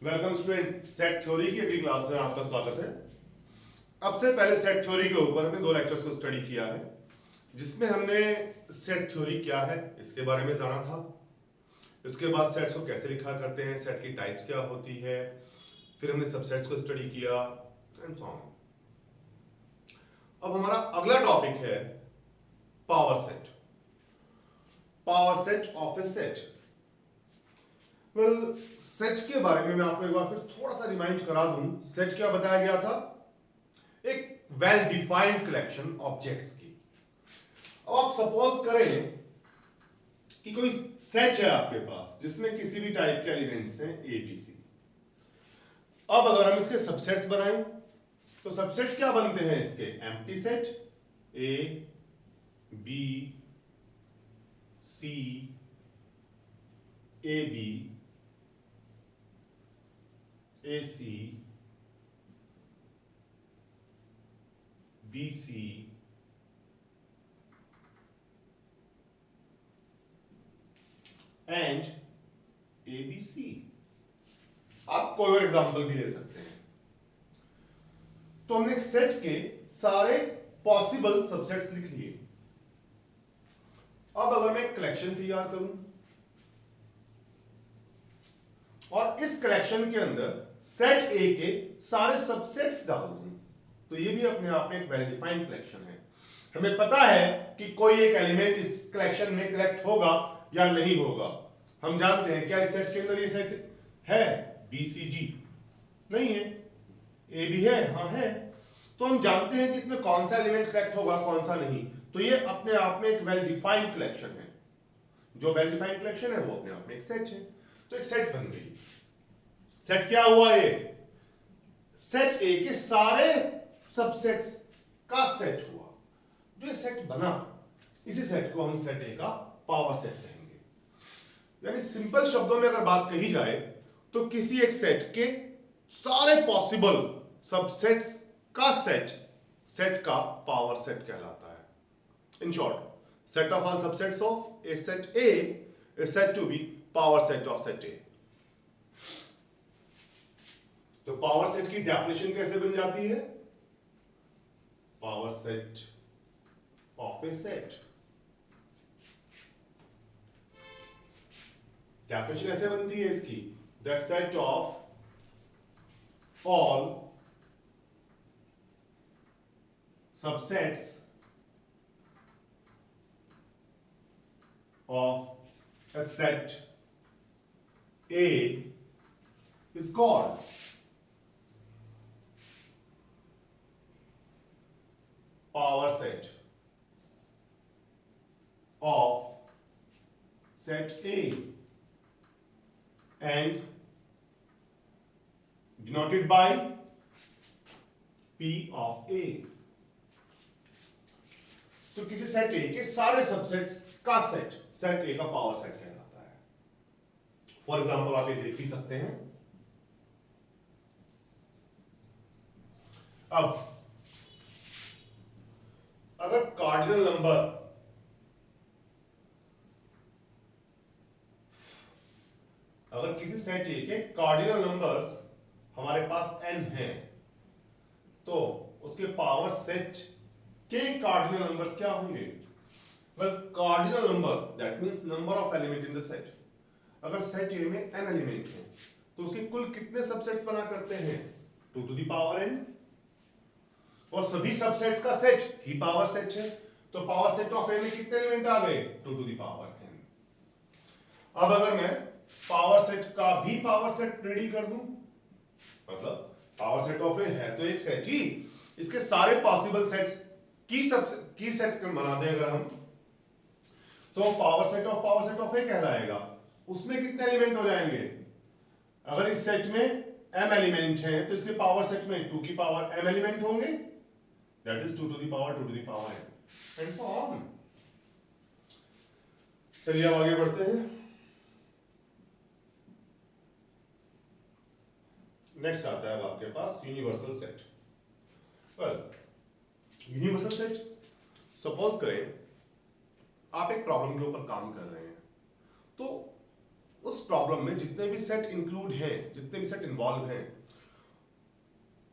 Welcome student, set theory की अगली class में आपका स्वागत है। अब से पहले सेट थ्योरी के ऊपर हमने 2 लेक्चर्स को स्टडी किया है, जिसमें हमने सेट थ्योरी क्या है इसके बारे में जाना था। इसके बाद सेट्स को कैसे लिखा करते हैं, सेट की टाइप्स क्या होती है, फिर हमने सबसेट्स को स्टडी किया एंड सो ऑन। अब हमारा अगला टॉपिक है power set. Power set of a set. Well, set के बारे में मैं आपको एक बार फिर थोड़ा सा रिमाइंड करा दूं। सेट क्या बताया गया था? एक वेल डिफाइंड कलेक्शन ऑब्जेक्ट्स की। अब आप सपोज करें कि कोई सेट है आपके पास जिसमें किसी भी टाइप के एलिमेंट्स हैं ए बी सी। अब अगर हम इसके सबसेट्स बनाएं तो सबसेट्स क्या बनते हैं इसके? Empty set A B C A B A C B C and A B C. आप कोई और एग्जांपल भी ले सकते हैं। तो हमने सेट के सारे पॉसिबल सबसेट्स लिख लिए। अब अगर मैं एक कलेक्शन तैयार करूं और इस कलेक्शन के अंदर सेट ए के सारे सबसेट्स डाल दूं, तो ये भी अपने आप में एक वेल डिफाइंड कलेक्शन है। हमें पता है कि कोई एक एलिमेंट इस कलेक्शन में कलेक्ट होगा या नहीं होगा। हम जानते हैं क्या इस सेट के अंदर ये सेट है बी सी जी? नहीं है। ए भी है? हाँ है। तो हम जानते हैं कि इसमें कौन सा एलिमेंट कलेक्ट होगा कौन सा नहीं। तो ये अपने आप में एक वेल डिफाइंड कलेक्शन है। जो वेल डिफाइंड कलेक्शन है वो अपने आप में एक सेट है। तो एक सेट बन गई। सेट क्या हुआ? ये सेट ए के सारे सबसेट्स का सेट हुआ। जो ये सेट बना, इसी सेट को हम सेट ए का पावर सेट कहेंगे। यानी सिंपल शब्दों में अगर बात कही जाए तो किसी एक सेट के सारे पॉसिबल सबसेट्स का सेट सेट का पावर सेट कहलाता है। In short, set of all subsets of a set A is said to be power set of set A. तो पावर सेट की डेफिनेशन कैसे बन जाती है? Power set of a set. Definition ऐसे बनती है इसकी, the set of all subsets of a set A is called power set of set A and denoted by P of A। तो किसी सेट ए के सारे सबसेट्स का सेट सेट ए का पावर सेट कहलाता है। फॉर एग्जांपल आप ये देख ही सकते हैं। अब अगर कार्डिनल नंबर अगर किसी सेट ए के कार्डिनल नंबर्स हमारे पास n है, तो उसके पावर सेट के कार्डिनल नंबर्स क्या होंगे? Well, cardinal number that means number of element in the set. अगर सेट ए में n एलिमेंट है तो उसके कुल कितने सबसेट्स बना करते हैं? 2 to the power n। और सभी सबसेट्स का सेट ही पावर सेट है, तो पावर सेट ऑफ ए में कितने एलिमेंट आ गए? 2 to the power n। अब अगर मैं पावर सेट का भी पावर सेट रेडी कर दूं, मतलब पावर सेट ऑफ ए है तो एक सेट ही, इसके सारे पॉसिबल सेट्स की सेट बना दें अगर हम, तो पावर सेट ऑफ ए कहलाएगा। उसमें कितने एलिमेंट हो जाएंगे? अगर इस सेट में m एलिमेंट हैं तो इसके पावर सेट में 2 की पावर m एलिमेंट होंगे, that is 2 to the power n and so on. चलिए अब आगे बढ़ते हैं। नेक्स्ट आता है अब आपके पास universal set. Well, universal set, suppose करें आप एक प्रॉब्लम के ऊपर काम कर रहे हैं, तो उस प्रॉब्लम में जितने भी सेट इंक्लूड हैं, जितने भी सेट इन्वॉल्व हैं,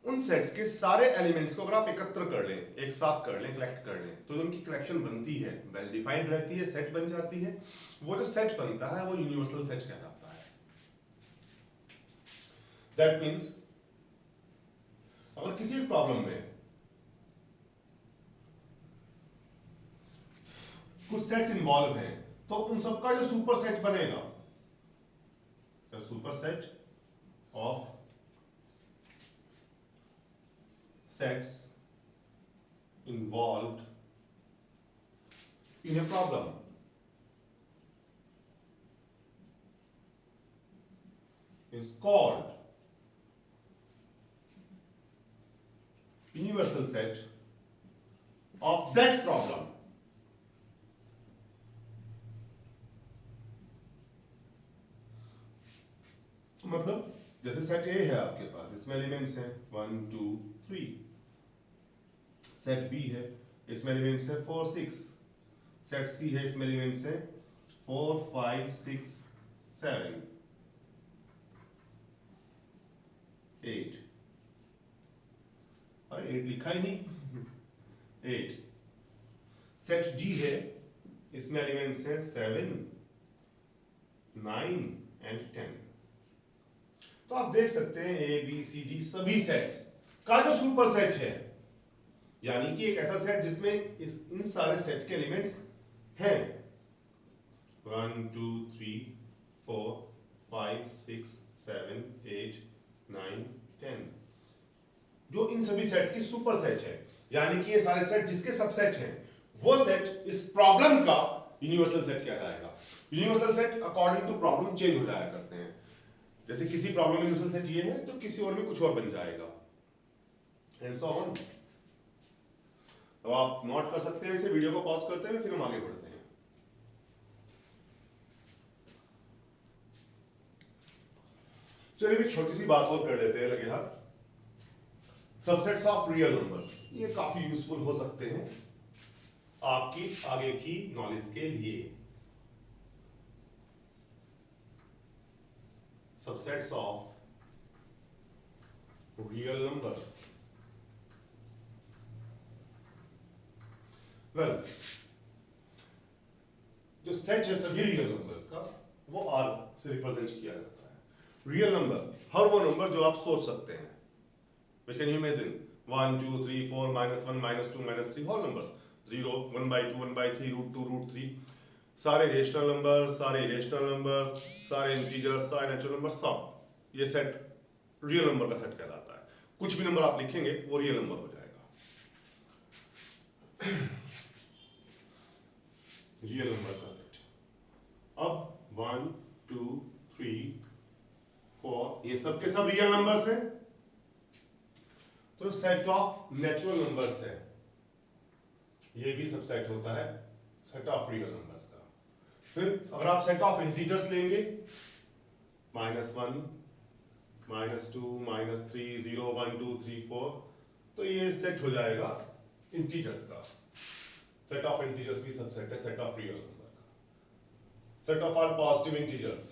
उन सेट्स के सारे एलिमेंट्स को अगर आप एकत्र कर लें, एक साथ कर लें, कलेक्ट कर लें, तो जो उनकी कलेक्शन बनती है वेल डिफाइंड रहती है, सेट बन जाती है। वो जो सेट बनता है वो यूनिवर्सल सेट कहलाता है। दैट मीन्स अगर किसी प्रॉब्लम में कुछ सेट्स इन्वॉल्व हैं, तो उन सबका जो सुपर सेट बनेगा, the super set of sets involved in a problem is called universal set of that problem. मतलब जैसे सेट ए है आपके पास, इसमें एलिमेंट्स हैं 1 2 3, सेट बी है, इसमें एलिमेंट्स है 4 6, सेट सी है, इसमें एलिमेंट्स है 4 5 6 7 8, अरे 8 लिखा ही नहीं 8, सेट डी है, इसमें एलिमेंट्स है 7 9 एंड 10। तो आप देख सकते हैं ए बी सी डी सभी सेट्स का जो सुपर सेट है, यानी कि एक ऐसा सेट जिसमें इन सारे सेट के एलिमेंट्स हैं 1 2 3 4 5 6 7 8 9 10, जो इन सभी सेट्स की सुपर सेट है, यानी कि ये सारे सेट जिसके सबसेट हैं, वो सेट इस प्रॉब्लम का यूनिवर्सल सेट कहलाएगा। Universal set according to problem change हो जाया करते हैं। जैसे किसी प्रॉब्लम में यूनिवर्सल सेट ये है तो किसी और में कुछ और बन जाएगा, एंड सो ऑन। तो आप नोट कर सकते हैं इसे, वीडियो को पॉज करते हुए, फिर हम आगे बढ़ते हैं। चलिए एक छोटी सी बात और कर लेते हैं लगे हाथ, सबसेट्स ऑफ रियल नंबर्स। ये काफी यूजफुल हो सकते हैं आपकी आगे की नॉलेज के लिए। Subsets of real numbers, well जो सेट है सभी रियल नंबर्स का, वो आर से रिप्रेजेंट किया जाता है। रियल नंबर हर वो नंबर जो आप सोच सकते हैं, which can you imagine 1 2 3 4 -1 -2 -3 whole numbers, 0 1/2 1/3 √2 √3, सारे रेशनल नंबर, सारे इरेशनल नंबर, सारे इंटीजर, सारे नेचुरल नंबर, सब ये सेट रियल नंबर का सेट कहलाता है। कुछ भी नंबर आप लिखेंगे वो रियल नंबर हो जाएगा। रियल नंबर का सेट। अब 1 2 3 4 ये सब के सब रियल नंबर्स हैं। तो सेट ऑफ नेचुरल नंबर्स है, ये भी सबसेट होता है सेट ऑफ रियल नंबर्स का। फिर अगर आप सेट ऑफ इंटीजर्स लेंगे, -1 -2 -3 0 1 2 3 4, तो ये सेट हो जाएगा इंटीजर्स का। सेट ऑफ इंटीजर्स भी सबसेट है सेट ऑफ रियल नंबर का। Set of all positive integers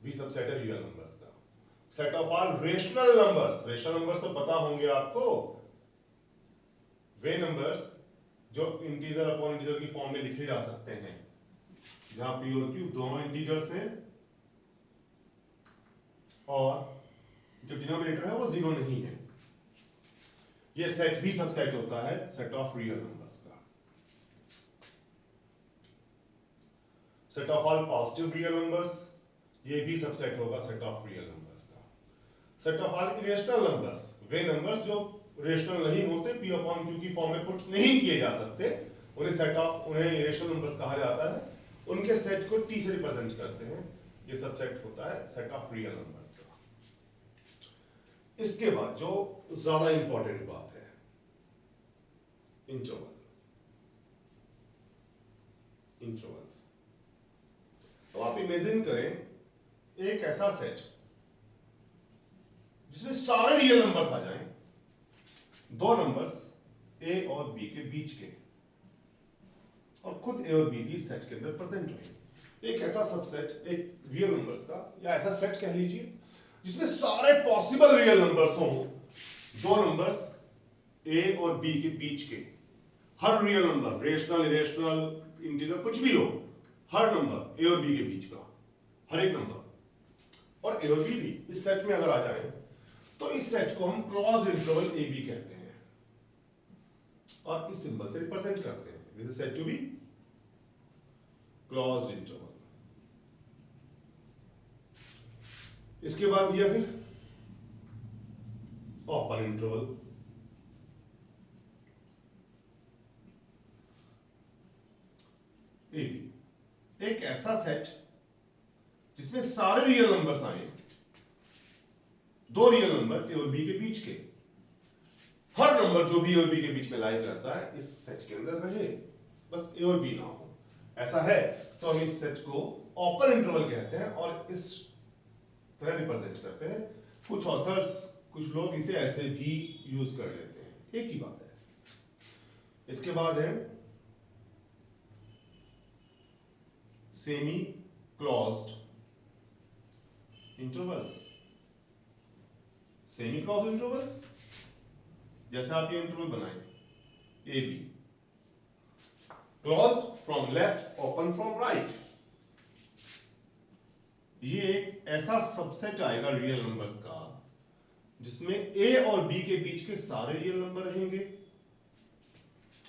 भी सबसेट है रियल नंबर्स का। Set of all rational numbers, rational numbers तो पता होंगे आपको, वे नंबर्स जो इंटीजर अपॉन इंटीजर की फॉर्म में लिखे जा सकते हैं, जहां p और q दोनों इंटीजर्स हैं और जो डिनोमिनेटर है वो 0 नहीं है। ये सेट भी सबसेट होता है सेट ऑफ रियल नंबर्स का। Set of all positive real numbers, ये भी सबसेट होगा सेट ऑफ रियल नंबर्स का। Set of all irrational numbers, way numbers जो रेशनल नहीं होते, p अपॉन q की फॉर्म में पुट नहीं किए जा सकते, उन्हें इरेशनल नंबर्स कहा जाता है। उनके सेट को t से रिप्रेजेंट करते हैं, ये सबसेट होता है सेट ऑफ रियल नंबर्स का। इसके बाद जो ज्यादा इंपॉर्टेंट बात है, इंटरवल, इंटरवल्स। तो आप इमेजिन करें एक ऐसा सेट जिसमें सारे रियल नंबर्स आ जाएं, दो नंबर्स a और b के बीच के, और खुद a और b भी सेट के अंदर प्रेजेंट होंगे। एक ऐसा सबसेट, एक रियल नंबर्स का या ऐसा सेट कह लीजिए जिसमें सारे पॉसिबल रियल नंबर्स हों, दो नंबर्स ए और बी के बीच के, हर real number, rational, irrational, integer, कुछ भी हो, हर नंबर ए और बी के बीच का, हर एक नंबर, और ए और बी भी इस सेट में अगर आ जाए तो इस सेट को हम क्लोज्ड इंटरवल ए बी कहते हैं और इस सिंबल से रिप्रेजेंट करते हैं। This is said to be closed interval. इसके बाद दिया फिर ओपन इंटरवल। ए बी एक ऐसा सेट जिसमें सारे रियल नंबर्स आए, दो रियल नंबर ए और बी के बीच के, हर नंबर जो बी और बी के बीच में लाइज रहता है इस सेट के अंदर रहे, बस ए और बी ना हो। ऐसा है तो हम इस सेट को ओपन इंटरवल कहते हैं और इस तरह रिप्रेजेंट करते हैं। कुछ ऑथर्स, कुछ लोग इसे ऐसे भी यूज कर लेते हैं, एक ही बात है। इसके बाद है semi closed intervals. Semi closed intervals जैसे आप ये इंटरवल बनाए A B, closed from left, open from right, ये एक ऐसा सबसेट आएगा रियल नंबर्स का जिसमें ए और बी के बीच के सारे रियल नंबर रहेंगे।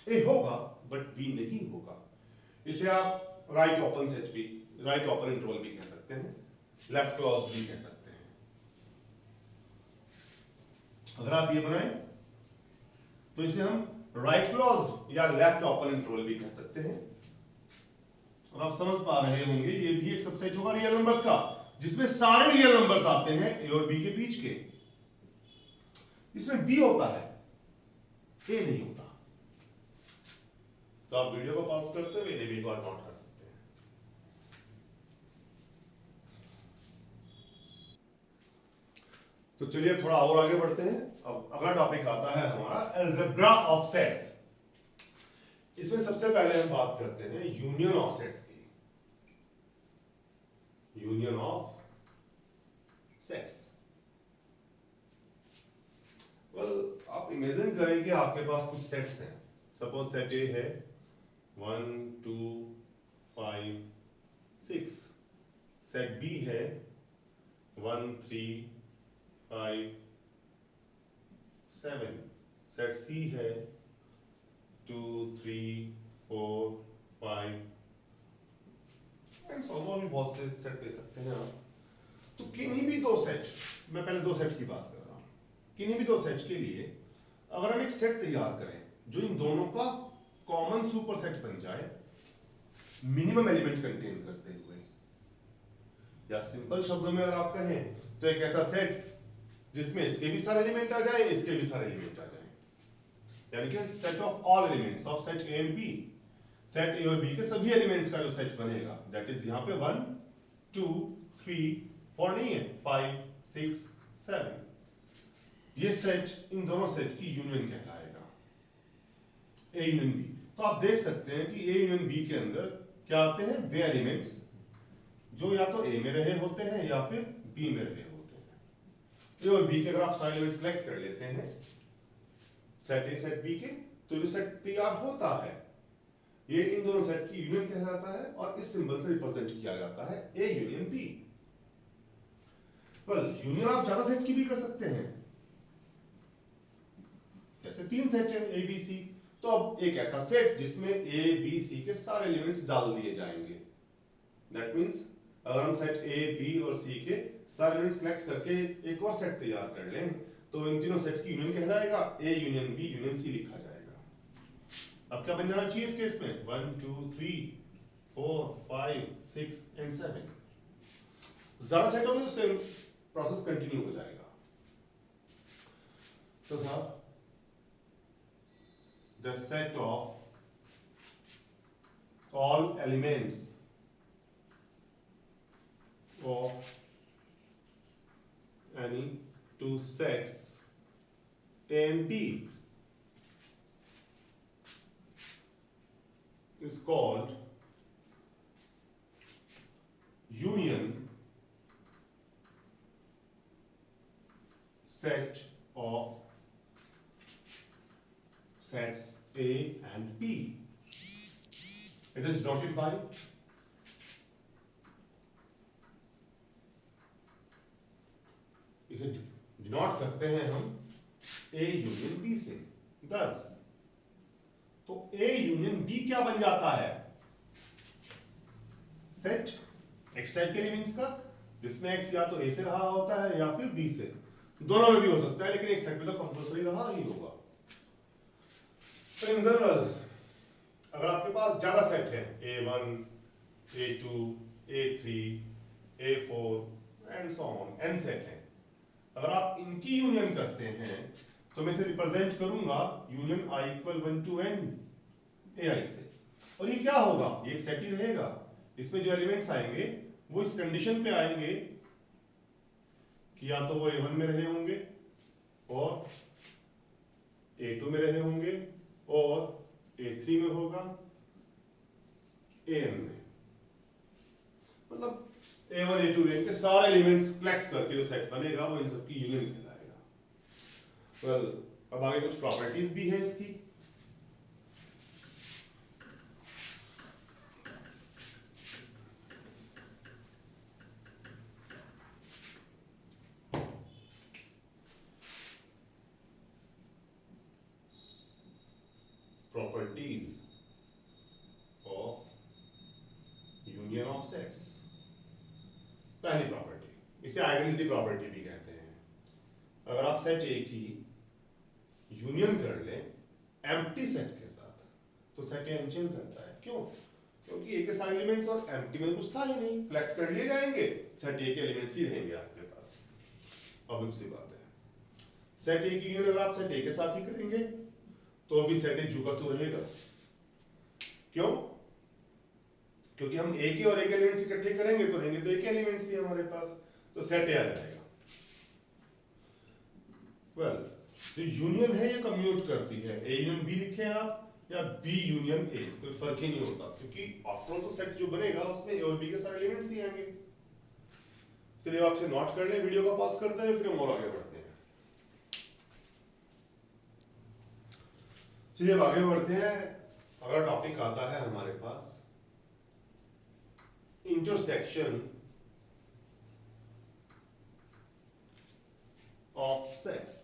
ए होगा बट बी नहीं होगा। इसे आप राइट ओपन सेट भी, राइट ओपन इंटरवल भी कह सकते हैं, लेफ्ट क्लोज्ड भी कह सकते हैं। अगर आप ये बनाएं तो इसे हम राइट क्लोज्ड या लेफ्ट ओपन इंटरवल भी कह सकते हैं। और आप समझ पा रहे होंगे ये भी एक सबसेट होगा रियल नंबर्स का जिसमें सारे रियल नंबर्स आते हैं ए और बी के बीच के। इसमें बी होता है, ए नहीं होता। तो आप वीडियो को पॉज करते हुए इन्हें भी एक बार नोट कर सकते हैं। तो चलिए थोड़ा और आगे बढ़ते हैं। अब अगला टॉपिक आता है हमारा अलजेब्रा ऑफ सेट्स। इसमें सबसे पहले हम बात करते हैं यूनियन ऑफ सेट्स की। यूनियन ऑफ सेट्स, आप इमेजिन करें कि आपके पास कुछ सेट्स हैं। सपोज सेट ए है 1 2 5 6, सेट बी है 1 3 5 7, सेट सी है 2 3 4 5 एंड सो ऑन। भी बहुत से सेट ले सकते हैं आप। तो किन्हीं भी दो सेट, मैं पहले दो सेट की बात कर रहा हूं, किन्हीं भी दो सेट के लिए अगर हम एक सेट तैयार करें जो इन दोनों का कॉमन सुपर सेट बन जाए, मिनिमम एलिमेंट कंटेन करते हुए, या सिंपल शब्दों में अगर आप कहें तो एक ऐसा सेट जिसमें इसके भी सारे एलिमेंट आ जाए, इसके भी सारे एलिमेंट आ जाए, यानी कि set of all elements of set A and B. Set A और बी के सभी एलिमेंट्स का जो सेट बनेगा, दैट इज यहां पे 1 2 3 4 नहीं है, 5 6 7, ये सेट इन दोनों सेट की यूनियन कहलाएगा, ए यूनियन बी। तो आप देख सकते हैं कि ए यूनियन बी के अंदर क्या आते हैं, वे एलिमेंट्स जो या तो ए में रहे होते हैं या फिर बी में रहे होते हैं। ए और बी के अगर आप सारे एलिमेंट्स कलेक्ट कर लेते हैं सेट ए सेट बी के, तो जो सेट तैयार होता है ये इन दोनों सेट की यूनियन कहलाता है और इस सिंबल से रिप्रेजेंट किया जाता है ए यूनियन बी। यूनियन आप ज्यादा सेट की भी कर सकते हैं, जैसे 3 सेट है ए बी सी, तो अब एक ऐसा सेट जिसमें ए बी सी के सारे एलिमेंट्स डाल दिए जाएंगे। दैट मींस अगर हम सेट ए बी और सी के सारे एलिमेंट्स कलेक्ट करके एक और सेट तैयार कर लें तो इन तीनों सेट की यूनियन कहलाएगा, A union B union C लिखा जाएगा। अब क्या बन जाना चाहिए इस केस में, 1 2 3 4 5 6 एंड 7। ज्यादा सेटों में तो सेम प्रोसेस कंटिन्यू हो जाएगा। तो साहब the set of all elements of any two sets A and B is called union set of sets A and B. It is denoted by इसे डिनोट करते हैं हम A यूनियन B से। 10 तो A यूनियन B क्या बन जाता है? सेट X टाइप के एलिमेंट्स का, जिसमें X या तो A से रहा होता है या फिर B से, दोनों में भी हो सकता है, लेकिन एक सेट में तो कंपल्सरी रहा ही होगा। तो इन जनरल अगर आपके पास ज्यादा सेट है A1, A2, A3, A4 and so on, n set है, अगर आप इनकी यूनियन करते हैं तो मैं इसे रिप्रेजेंट करूंगा union I equal 1 to n AI से। और ये क्या होगा? ये एक सेट ही रहेगा, इसमें जो एलिमेंट्स आएंगे वो इस कंडीशन पे आएंगे कि या तो वो A1 में रहे होंगे और A2 में रहे होंगे और A3 में होगा, AN में, मतलब A1 A2 AN के सारे एलिमेंट्स कलेक्ट करके जो सेट बनेगा वो इन सबकी यूनियन कहलाएगा। वेल, अब आगे कुछ प्रॉपर्टीज भी है इसकी। Properties of union of sets। पहली प्रॉपर्टी, इसे आइडेंटिटी प्रॉपर्टी भी कहते हैं। अगर आप सेट A की यूनियन कर लें एम्प्टी सेट के साथ तो सेट A अनचेंज रहता है। क्यों? क्योंकि A के सारे एलिमेंट्स और एम्प्टी में कुछ था ही नहीं, कलेक्ट कर लिए जाएंगे, सेट A के एलिमेंट्स ही रहेंगे आपके पास। ऑब्वियस सी बात है। सेट A की यूनियन अगर आप सेट A के साथ ही करेंगे तो भी सेट A जुगा तो रहेगा। क्यों? क्योंकि हम A के और A के एलिमेंट्स इकट्ठे करेंगे तो रहेंगे तो A के एलिमेंट्स ही हमारे पास, तो सेट A आ जाएगा। वेल, जो यूनियन है ये कम्यूट करती है, A यूनियन B लिखे आप या B यूनियन A, कोई फर्क ही नहीं होता, क्योंकि आफ्टर ऑल तो सेट जो बनेगा उसमें A और B के सारे एलिमेंट्स ही आएंगे। चलिए आपसे नोट कर लें, वीडियो को पॉज करते हैं, फिर हम और आगे बढ़ते हैं। चलिए अब आगे बढ़ते हैं। अगर टॉपिक आता है हमारे पास इंटरसेक्शन ऑफ सेट्स,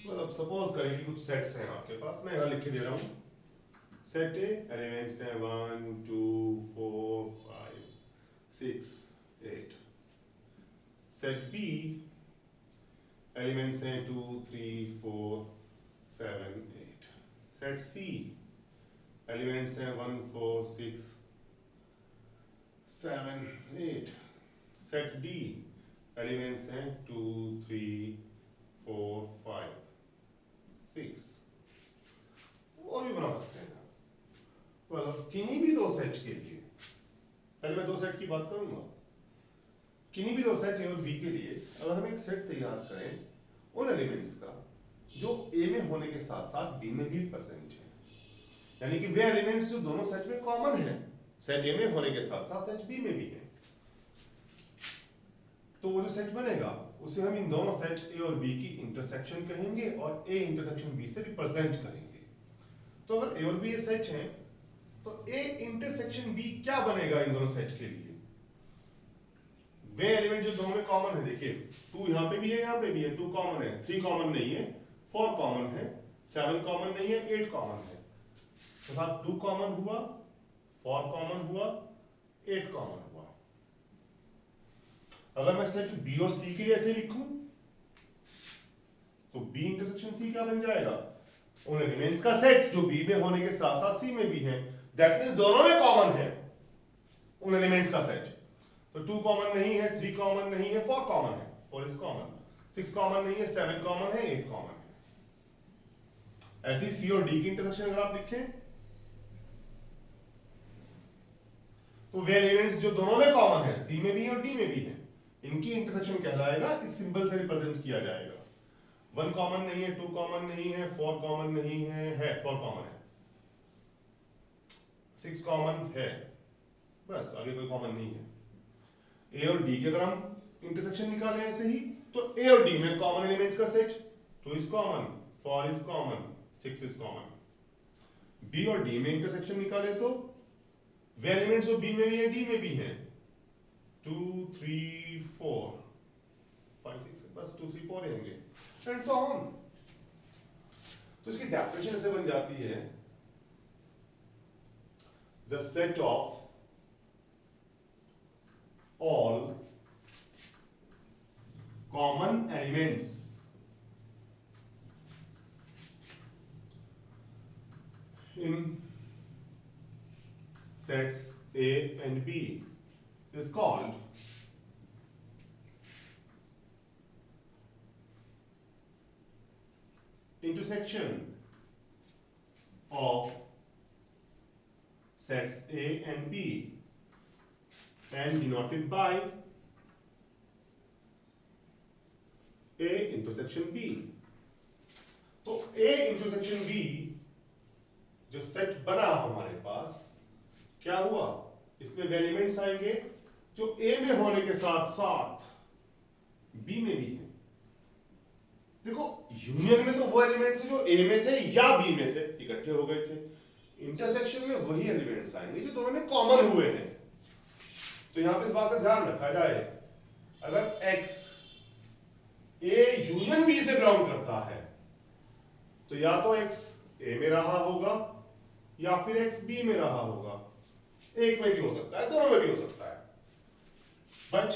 मतलब सपोज करें कि कुछ सेट्स हैं आपके पास, मैं यहां लिख के दे रहा हूं, सेट ए एलिमेंट्स हैं 1 2 4 5 6 8, सेट बी एलिमेंट्स हैं 2 3 4 7 8, सेट सी एलिमेंट्स हैं 1 4 6 7 8, सेट डी एलिमेंट्स हैं 2 3 4 5 6, और भी बना सकते हैं। मतलब किन्हीं भी दो सेट के लिए, पहले मैं दो सेट की बात करूंगा, किन्हीं भी दो सेट A और B के लिए अगर हम एक सेट तैयार करें उन एलिमेंट्स का जो A में होने के साथ साथ B में भी प्रेजेंट है, यानी कि वे एलिमेंट्स जो दोनों सेट में कॉमन है, सेट A में होने के साथ साथ सेट B में भी है, तो वो जो सेट बनेगा उसे हम इन दोनों सेट A और B की इंटरसेक्शन कहेंगे और A इंटरसेक्शन B से रिप्रेजेंट करेंगे। तो अगर A और B ये सेट हैं तो A इंटरसेक्शन B क्या बनेगा इन दोनों सेट के लिए? वे एलिमेंट जो दोनों में कॉमन है, देखिए 2 यहां पे भी है, यहां पे भी है, 2 कॉमन है, 3 कॉमन नहीं है, 4 कॉमन है, 7 कॉमन नहीं है, 8 कॉमन है, तो साथ 2 कॉमन हुआ, 4 कॉमन हुआ, 8 कॉमन हुआ। अगर मैं सेट B और C के लिए ऐसे लिखूं तो B इंटरसेक्शन C क्या बन जाएगा? उन एलिमेंट्स का सेट जो B में होने के साथ साथ C में भी है, दैट मींस दोनों में कॉमन है उन एलिमेंट्स का सेट। तो 2 कॉमन नहीं है, 3 कॉमन नहीं है, 4 कॉमन है, 4 इज कॉमन, 6 कॉमन नहीं है, 7 कॉमन है, 8 कॉमन है। ऐसी C और D की इंटरसेक्शन अगर आप लिखें तो वे एलिमेंट्स जो दोनों में कॉमन है, C में भी है और D में भी है, इनकी इंटरसेक्शन कहलाएगा, इस सिंबल से रिप्रेजेंट किया जाएगा। 1 कॉमन नहीं है, 2 कॉमन नहीं है, 4 कॉमन नहीं है, 4 कॉमन है, 6 कॉमन है, बस, आगे कोई कॉमन नहीं है। ए और डी के अगर हम इंटरसेक्शन निकालें ऐसे ही, तो ए और डी में कॉमन एलिमेंट का set 2 is common, 4 is common, 6 is common. B और डी में इंटरसेक्शन निकालें तो वे एलिमेंट्स जो बी में भी है डी में भी हैं, 2 3 4 5 6, बस 2 3 4 रहेंगे एंड सो ऑन। तो इसकी डेफिनेशन ऐसे बन जाती है, the set of all common elements in sets A and B is called intersection of sets A and B and denoted by A intersection B। तो A intersection B जो set बना हमारे पास, क्या हुआ, इसमें वे एलिमेंट्स आएंगे जो A में होने के साथ साथ B में भी है। देखो यूनियन में तो वो एलिमेंट्स जो A में थे या B में थे इकट्ठे हो गए थे, इंटरसेक्शन में वही एलिमेंट्स आएंगे जो दोनों में कॉमन हुए हैं। तो यहां पे इस बात का ध्यान रखा जाए, अगर x A यूनियन B से बिलोंग करता है तो या तो x A में रहा होगा या फिर x B में रहा होगा, एक में भी हो सकता है, दोनों में भी हो सकता है। बट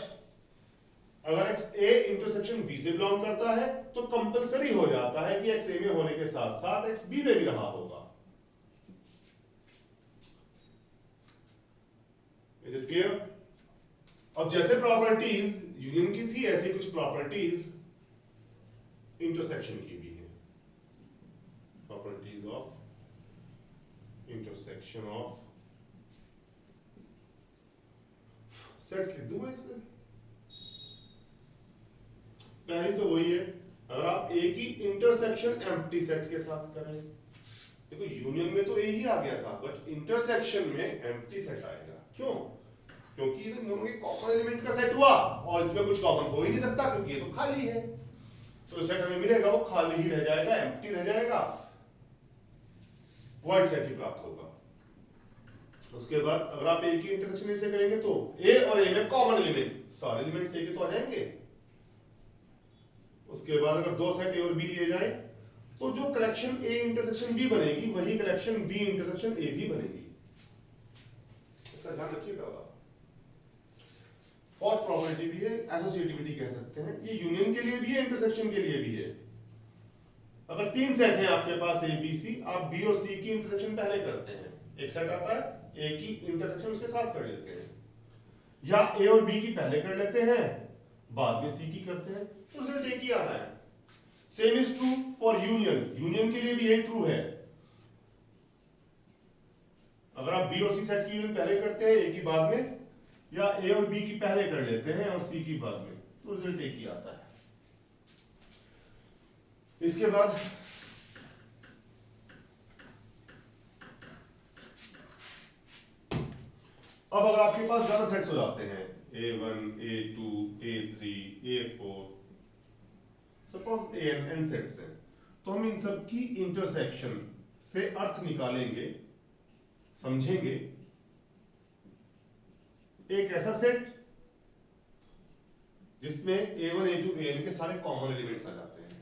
अगर x A इंटरसेक्शन B से बिलोंग करता है तो कंपलसरी हो जाता है कि x A में होने के साथ साथ x B में भी रहा होगा। Is it clear? अब जैसे प्रॉपर्टीज यूनियन की थी ऐसी कुछ प्रॉपर्टीज इंटरसेक्शन की भी है। Properties of intersection of sets लिख दूंगा इसमें। पहली तो वही है, अगर आप ए की इंटरसेक्शन एम्प्टी सेट के साथ करें, देखो यूनियन में तो ए ही आ गया था बट इंटरसेक्शन में एम्प्टी सेट आएगा। क्यों? क्योंकि ये दोनों के कॉमन एलिमेंट का सेट हुआ और इसमें कुछ कॉमन हो ही नहीं सकता क्योंकि ये तो खाली है। तो सेट हमें मिलेगा वो खाली ही रह जाएगा, एम्प्टी रह जाएगा, वॉइड सेट ही प्राप्त होगा। उसके बाद अगर आप ए की इंटरसेक्शन ऐसे करेंगे तो ए और ए में कॉमन एलिमेंट सारे एलिमेंट्स ए के तो आ जाएंगे। उसके बाद अगर दो सेट ए और बी लिए जाए तो जो कलेक्शन ए इंटरसेक्शन बी बनेगी वही कलेक्शन बी इंटरसेक्शन ए भी बनेगी। इसका ध्यान रखिएगा। फोर्थ प्रॉपर्टी भी है, एसोसिएटिविटी कह सकते हैं, ये यूनियन के लिए भी है, इंटरसेक्शन के लिए भी है। अगर तीन सेट हैं आपके पास ए बी सी, आप बी और सी की इंटरसेक्शन पहले करते हैं, एक सेट आता है ए की इंटरसेक्शन उसके साथ कर लेते हैं, या ए और बी की पहले कर लेते हैं बाद में सी की करते हैं, तो रिजल्ट एक ही आता है। Same is true for union, union के लिए भी ये ट्रू है। अगर आप बी और सी सेट की यूनियन पहले करते हैं ए की बाद में, या ए और बी की पहले कर लेते हैं और सी की बाद में, तो रिजल्ट एक ही आता है। इसके बाद अब अगर आपके पास ज्यादा सेट्स हो जाते हैं A1, A2, A3, A4, suppose n sets हैं, तो हम इन सब की इंटरसेक्शन से अर्थ निकालेंगे, समझेंगे। एक ऐसा सेट जिसमें A1, A2, An के सारे कॉमन एलिमेंट्स आ जाते हैं,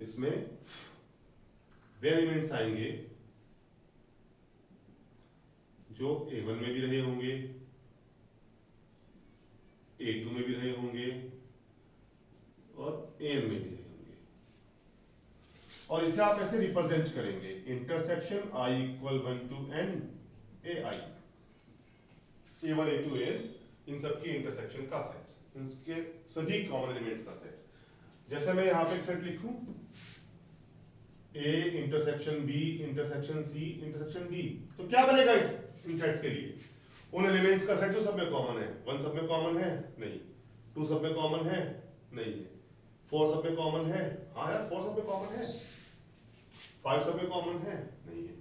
इसमें वे एलिमेंट्स आएंगे जो A1 में भी रहे होंगे, A2 में भी रहे होंगे और An में भी रहे होंगे। और इसे आप ऐसे रिप्रेजेंट करेंगे, intersection I equal 1 to n AI, A1, A2, An इन सब की इंटरसेक्शन का सेट, इनके सभी कॉमन एलिमेंट्स का सेट। जैसे मैं यहां पे एक सेट लिखूं, A intersection B intersection C intersection D, तो क्या बनेगा इन सेट्स के लिए? उन एलिमेंट्स का सेट जो सब में कॉमन है। 1 सब में कॉमन है? नहीं। 2 सब में कॉमन है? नहीं है। 4 सब में कॉमन है? हाँ यार 4 सब में कॉमन है। 5 सब में कॉमन है? नहीं है।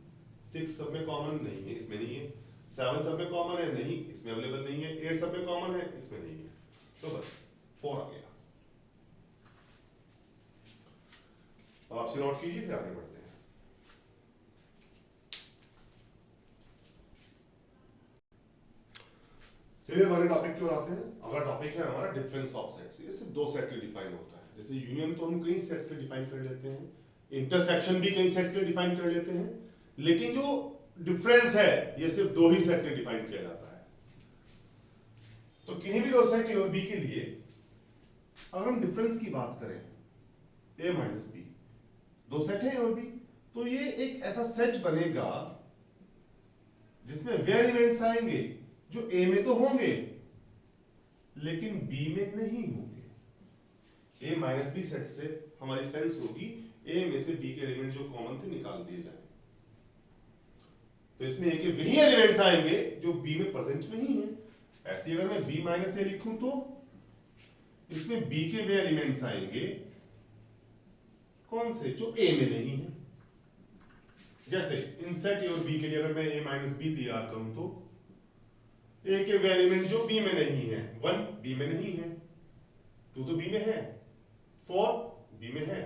6 सब में कॉमन नहीं है, इसमें नहीं है। 7 सब में कॉमन है, नहीं, इसमें अवेलेबल नहीं है। 8 सब में कॉमन है, इसमें नहीं है। तो बस 4 आ गया। अब आपसे नोट कीजिए, फिर आगे बढ़ते हैं। चलिए हमारे टॉपिक की ओर आते हैं। अगला टॉपिक है हमारा डिफरेंस ऑफ सेट्स। ये सिर्फ 2 सेट के डिफाइन होता है। जैसे यूनियन तो हम कई सेट्स के डिफाइन कर लेते हैं, इंटरसेक्शन भी कई सेट्स के डिफाइन कर लेते हैं, लेकिन जो डिफरेंस है ये सिर्फ 2 ही सेट के डिफाइन किया जाता है। तो किन्हीं भी 2 सेट ए और बी के लिए अगर हम डिफरेंस की बात करें, ए माइनस बी, 2 सेट है ए और बी, तो ये एक ऐसा सेट बनेगा जिसमें वे एलिमेंट्स आएंगे जो ए में तो होंगे लेकिन बी में नहीं होंगे। ए माइनस बी सेट से हमारी सेंस होगी ए में से बी के एलिमेंट जो कॉमन थे निकाल दिए जाए। तो इसमें ए के वही एलिमेंट्स आएंगे जो बी में प्रेजेंट नहीं है। ऐसे अगर मैं बी माइनस ए लिखूं तो इसमें बी के वे एलिमेंट्स आएंगे कौन से, जो ए में नहीं है। जैसे इन सेट ए और बी के लिए अगर मैं ए माइनस बी तैयार करूं तो ए के वे एलिमेंट जो बी में नहीं है, 1 बी में नहीं है, 2 तो बी में है, 4 बी में है,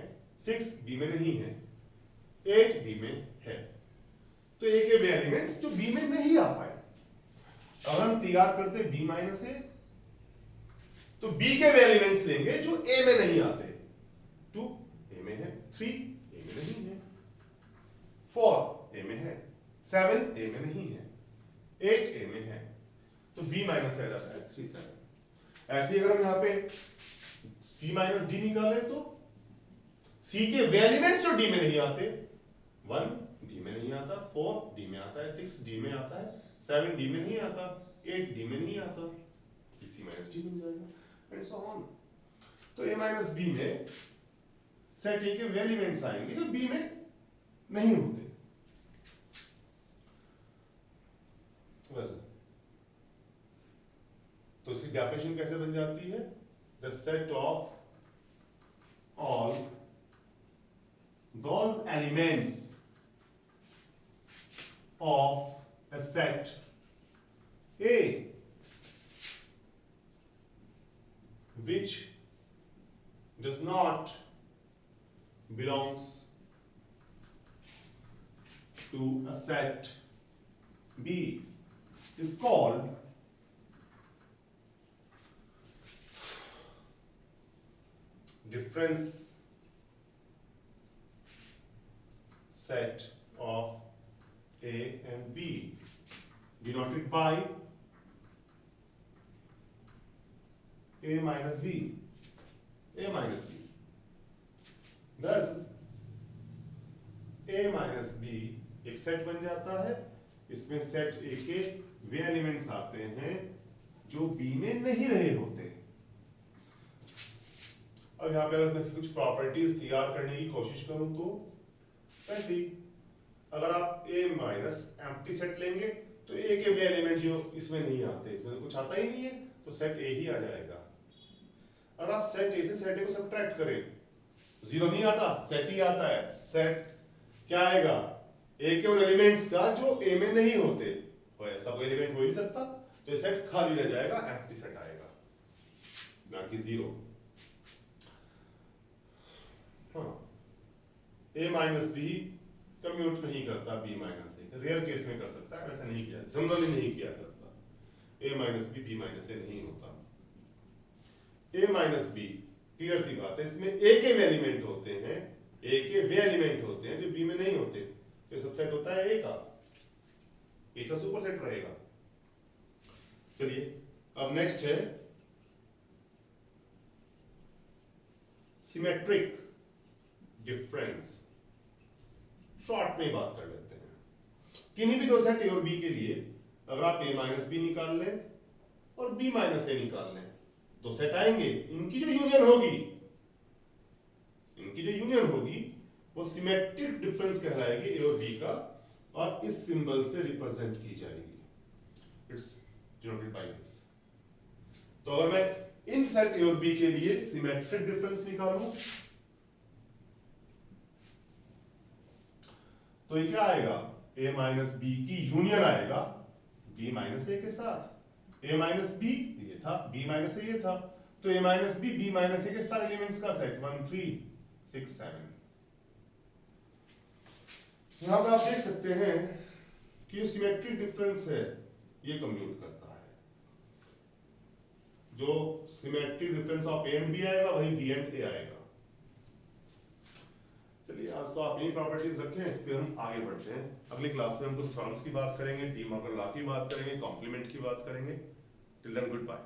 6 बी में नहीं है, 8 बी में है। तो ए के वे एलिमेंट्स जो बी में नहीं आ पाए, अगर हम तैयार करते बी माइनस ए तो बी के वे एलिमेंट्स लेंगे जो ए में नहीं आते। 2 ए में है, 3 ए में नहीं है, 4 ए में है, 7 ए में नहीं है, 8 ए में है, तो b माइनस आ जाता है 3 7। ऐसे अगर हम यहां पे c माइनस डी निकालें तो c के वे एलिमेंट्स जो d में नहीं आते, 1 d में नहीं आता, 4 d में आता है, 6 d में आता है, 7 d में नहीं आता, 8 d में नहीं आता, c माइनस डी बन जाएगा एंड सो ऑन। तो a माइनस b में सेट a के वे एलिमेंट्स आएंगे जो b में नहीं होते। तो इसकी डेफिनेशन कैसे बन जाती है, the set of all those elements of a set A which does not belongs to a set B is called difference set of A and B denoted by A minus B. A minus B. Thus A minus B एक set बन जाता है। इसमें set A के वे elements आते हैं जो B में नहीं रहे होते। अब यहाँ पे अगर मैं कुछ प्रॉपर्टीज तैयार करने की कोशिश करूं तो ऐसे ही अगर आप A माइनस एम्प्टी सेट लेंगे तो A के वे एलिमेंट जो इसमें नहीं आते, इसमें तो कुछ आता ही नहीं है, तो सेट A ही आ जाएगा। अगर आप सेट A से सेट A को सब्ट्रैक्ट करें, 0 नहीं आता, सेट ही आता है। सेट क्या आएगा, A के उन एलिमेंट्स का जो A में नहीं होते, तो ऐसा कोई एलिमेंट हो ही नहीं सकता, तो ये सेट खाली रह जाएगा, एम्प्टी सेट आएगा, ना कि 0। हाँ, A माइनस बी कम्यूट नहीं करता B माइनस ए, रेयर केस में कर सकता है, वैसे नहीं किया, जनरली नहीं किया करता। A minus B B minus A नहीं होता। A माइनस बी क्लियर सी बात है, इसमें A के वे एलिमेंट होते हैं, A के वे एलिमेंट होते हैं जो B में नहीं होते, तो सबसेट होता है A का, ऐसा सुपरसेट रहेगा। चलिए अब नेक्स्ट है सिमेट्रिक डिफरेंस। शॉर्ट में बात कर लेते हैं। किन्हीं भी 2 सेट A और B के लिए अगर आप A माइनस बी निकाल लें और B माइनस ए निकाल लें, 2 सेट आएंगे, इनकी जो यूनियन होगी वो सिमेट्रिक डिफरेंस कहलाएगी A और B का, और इस सिंबल से रिप्रेजेंट की जाएगी। It's denoted by this. तो अगर मैं इन सेट A और B के लिए सिमेट्रिक डिफरेंस निकालूं तो ये क्या आएगा, ए माइनस बी की यूनियन आएगा बी माइनस ए के साथ। ए माइनस बी ये था, बी माइनस ए ये था, तो ए माइनस बी माइनस ए के सारे एलिमेंट्स का सेट 1 3 6 7। यहां पे आप देख सकते हैं कि ये सिमेट्रिक डिफरेंस है, ये कंप्यूट करता है। जो symmetric difference of A and B आएगा वही बी एंड ए आएगा। चलिए आज तो आप यही प्रॉपर्टीज रखें, फिर हम आगे बढ़ते हैं। अगली क्लास में हम कुछ थ्योरम्स की बात करेंगे, डी मॉर्गन लॉ की बात करेंगे, कॉम्प्लीमेंट की बात करेंगे। Till then good bye.